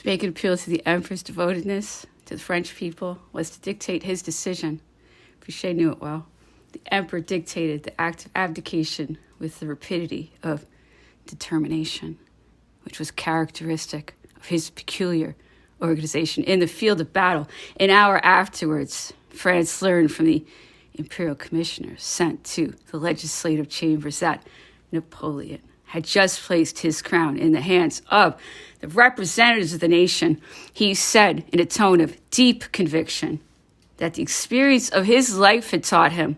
To make an appeal to the emperor's devotedness to the French people was to dictate his decision. Fouché knew it well. The emperor dictated the act of abdication with the rapidity of determination, which was characteristic of his peculiar organization. In the field of battle, an hour afterwards, France learned from the imperial commissioners sent to the legislative chambers that Napoleon had just placed his crown in the hands of the representatives of the nation. He said in a tone of deep conviction that the experience of his life had taught him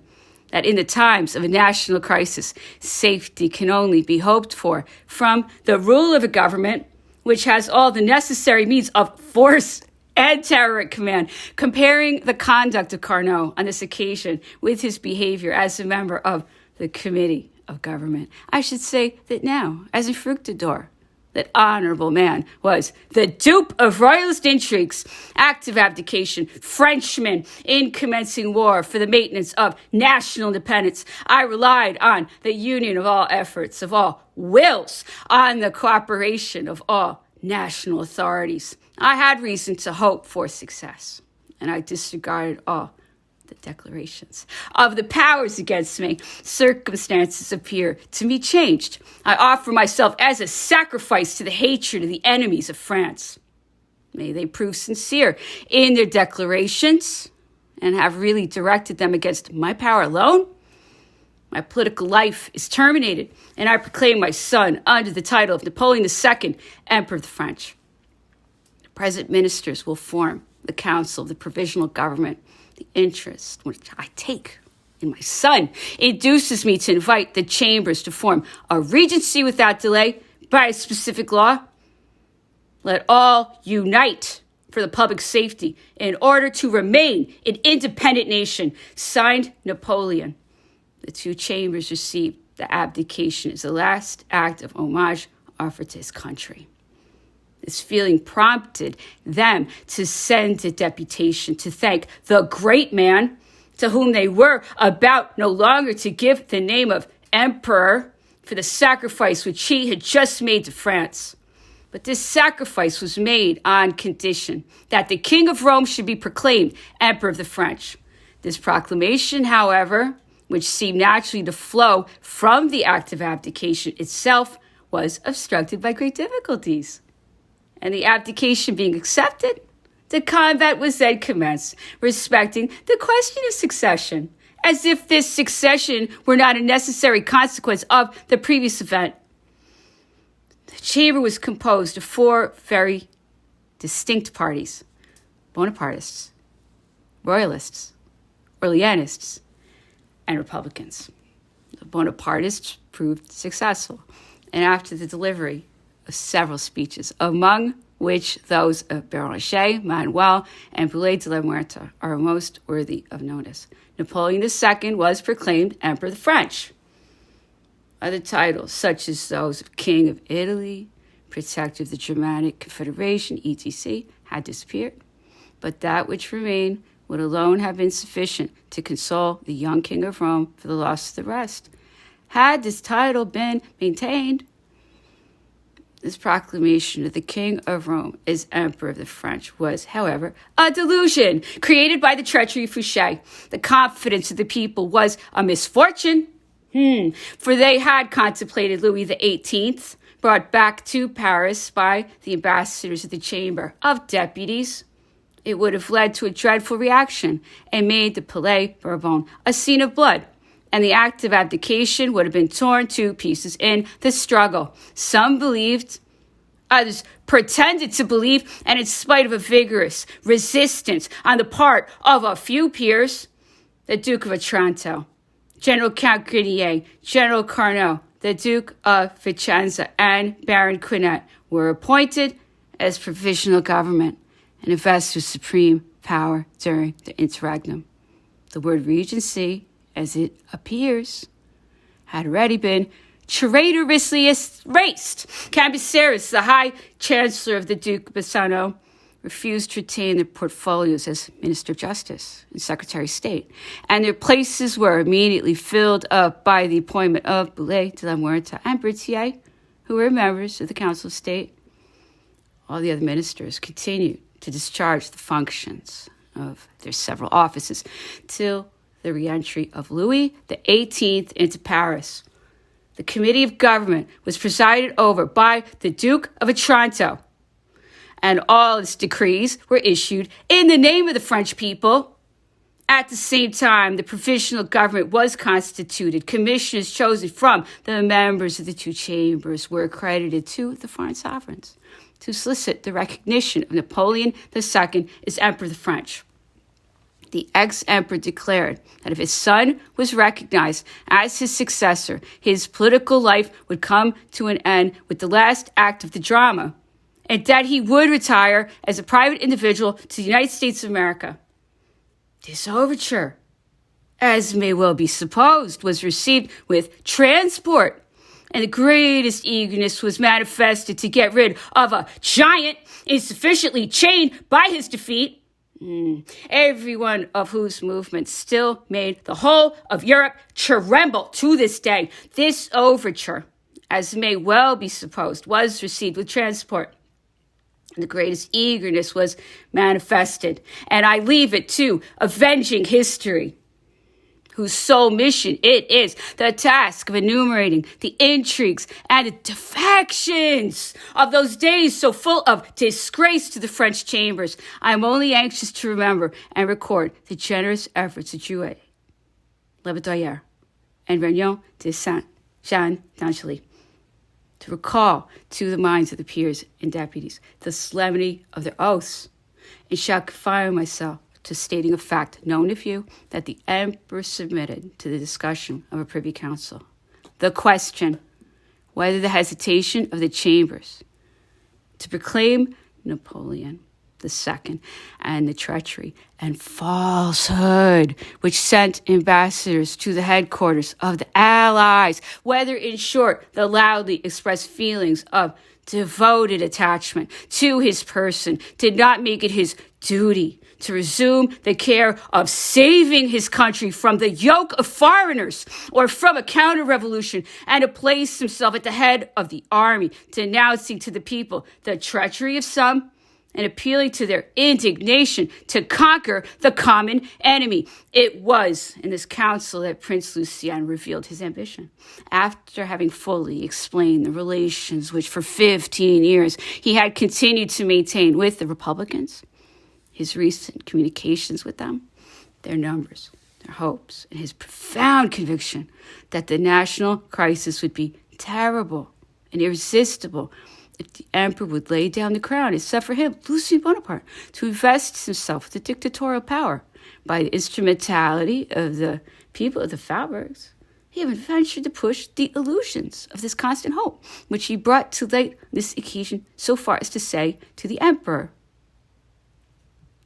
that in the times of a national crisis, safety can only be hoped for from the rule of a government which has all the necessary means of force and terror at command. Comparing the conduct of Carnot on this occasion with his behavior as a member of the Committee of Government, I should say that now, as a fructidor, that honorable man was the dupe of royalist intrigues, act of abdication, Frenchman in commencing war for the maintenance of national independence. I relied on the union of all efforts, of all wills, on the cooperation of all national authorities. I had reason to hope for success, and I disregarded all the declarations of the powers against me. Circumstances appear to me changed. I offer myself as a sacrifice to the hatred of the enemies of France. May they prove sincere in their declarations and have really directed them against my power alone. My political life is terminated, and I proclaim my son under the title of Napoleon II, Emperor of the French. The present ministers will form the council of the provisional government. The interest which I take in my son induces me to invite the chambers to form a regency without delay by a specific law. Let all unite for the public safety in order to remain an independent nation. Signed, Napoleon. The two chambers received the abdication as the last act of homage offered to his country. This feeling prompted them to send a deputation to thank the great man to whom they were about no longer to give the name of emperor for the sacrifice which he had just made to France. But this sacrifice was made on condition that the King of Rome should be proclaimed Emperor of the French. This proclamation, however, which seemed naturally to flow from the act of abdication itself, was obstructed by great difficulties. And the abdication being accepted, the combat was then commenced respecting the question of succession, as if this succession were not a necessary consequence of the previous event. The chamber was composed of four very distinct parties: Bonapartists, Royalists, Orleanists, and Republicans. The Bonapartists proved successful, and after the delivery of several speeches, among which those of Béranger, Manuel, and Boulet de la Muerte are most worthy of notice, Napoleon II was proclaimed Emperor of the French. Other titles, such as those of King of Italy, Protector of the Germanic Confederation, etc., had disappeared, but that which remained would alone have been sufficient to console the young King of Rome for the loss of the rest. Had this title been maintained, this proclamation of the King of Rome as Emperor of the French was, however, a delusion created by the treachery of Fouché. The confidence of the people was a misfortune, for they had contemplated Louis XVIII, brought back to Paris by the ambassadors of the Chamber of Deputies. It would have led to a dreadful reaction and made the Palais Bourbon a scene of blood, and the act of abdication would have been torn to pieces in the struggle. Some believed, others pretended to believe, and in spite of a vigorous resistance on the part of a few peers, the Duke of Otranto, General Count Grenier, General Carnot, the Duke of Vicenza, and Baron Quinet were appointed as provisional government and invested with supreme power during the interregnum. The word regency, as it appears, had already been traitorously erased. Cambyses, the High Chancellor of the Duke of Bassano, refused to retain their portfolios as Minister of Justice and Secretary of State, and their places were immediately filled up by the appointment of Boulet de la Muerte and Berthier, who were members of the Council of State. All the other ministers continued to discharge the functions of their several offices till the re-entry of Louis XVIII into Paris. The Committee of Government was presided over by the Duke of Otranto, and all its decrees were issued in the name of the French people. At the same time, the provisional government was constituted. Commissioners chosen from the members of the two chambers were accredited to the foreign sovereigns to solicit the recognition of Napoleon II as Emperor of the French. The ex-emperor declared that if his son was recognized as his successor, his political life would come to an end with the last act of the drama, and that he would retire as a private individual to the United States of America. This overture, as may well be supposed, was received with transport, and the greatest eagerness was manifested to get rid of a giant insufficiently chained by his defeat, every one of whose movements still made the whole of Europe tremble to this day. This overture, as may well be supposed, was received with transport. The greatest eagerness was manifested, and I leave it to avenging history, whose sole mission it is the task of enumerating the intrigues and the defections of those days so full of disgrace to the French chambers. I am only anxious to remember and record the generous efforts of Drouet, Lebedouyer, and Regnault de Saint-Jean d'Angely, to recall to the minds of the peers and deputies the solemnity of their oaths, and shall confine myself to stating a fact known to few, that the emperor submitted to the discussion of a privy council the question whether the hesitation of the chambers to proclaim Napoleon II and the treachery and falsehood which sent ambassadors to the headquarters of the Allies, whether, in short, the loudly expressed feelings of devoted attachment to his person did not make it his duty to resume the care of saving his country from the yoke of foreigners or from a counter-revolution, and to place himself at the head of the army, denouncing to the people the treachery of some and appealing to their indignation to conquer the common enemy. It was in this council that Prince Lucien revealed his ambition. After having fully explained the relations which for 15 years he had continued to maintain with the Republicans, his recent communications with them, their numbers, their hopes, and his profound conviction that the national crisis would be terrible and irresistible if the emperor would lay down the crown and suffer him, Lucien Bonaparte, to invest himself with the dictatorial power by the instrumentality of the people of the Faubourgs. He even ventured to push the illusions of this constant hope, which he brought to light on this occasion so far as to say to the emperor,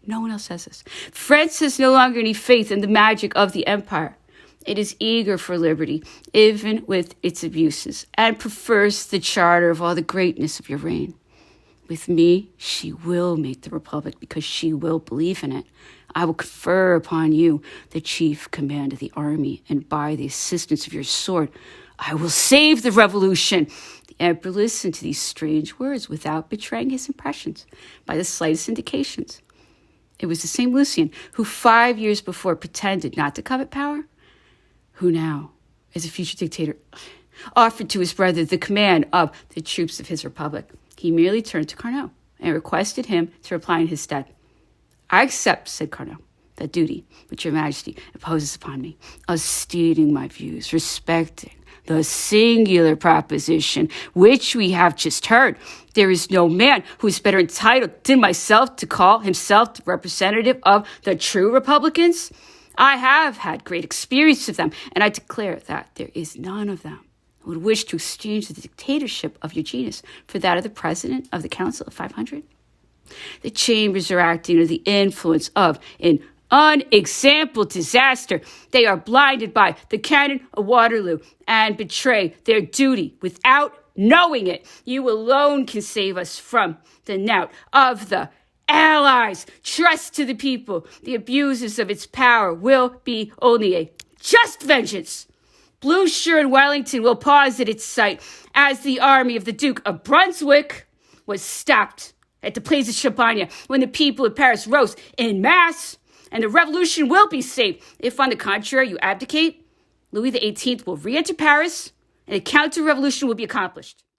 no one else says this, France has no longer any faith in the magic of the empire. It is eager for liberty, even with its abuses, and prefers the charter of all the greatness of your reign. With me, she will make the republic because she will believe in it. I will confer upon you the chief command of the army, and by the assistance of your sword, I will save the revolution. The emperor listened to these strange words without betraying his impressions by the slightest indications. It was the same Lucien who 5 years before pretended not to covet power, who now, as a future dictator, offered to his brother the command of the troops of his republic. He merely turned to Carnot and requested him to reply in his stead. I accept, said Carnot, the duty which your majesty imposes upon me of stating my views respecting the singular proposition which we have just heard. There is no man who is better entitled than myself to call himself the representative of the true republicans. I have had great experience of them, and I declare that there is none of them who would wish to exchange the dictatorship of Eugenius for that of the president of the Council of 500. The chambers are acting under the influence of an unexampled disaster. They are blinded by the cannon of Waterloo and betray their duty without knowing it. You alone can save us from the knout of the Allies. Trust to the people. The abuses of its power will be only a just vengeance. Blucher and Wellington will pause at its sight as the army of the Duke of Brunswick was stopped at the Place of Champagne when the people of Paris rose en masse, and the revolution will be saved. If, on the contrary, you abdicate, Louis XVIII will re-enter Paris, and a counter-revolution will be accomplished.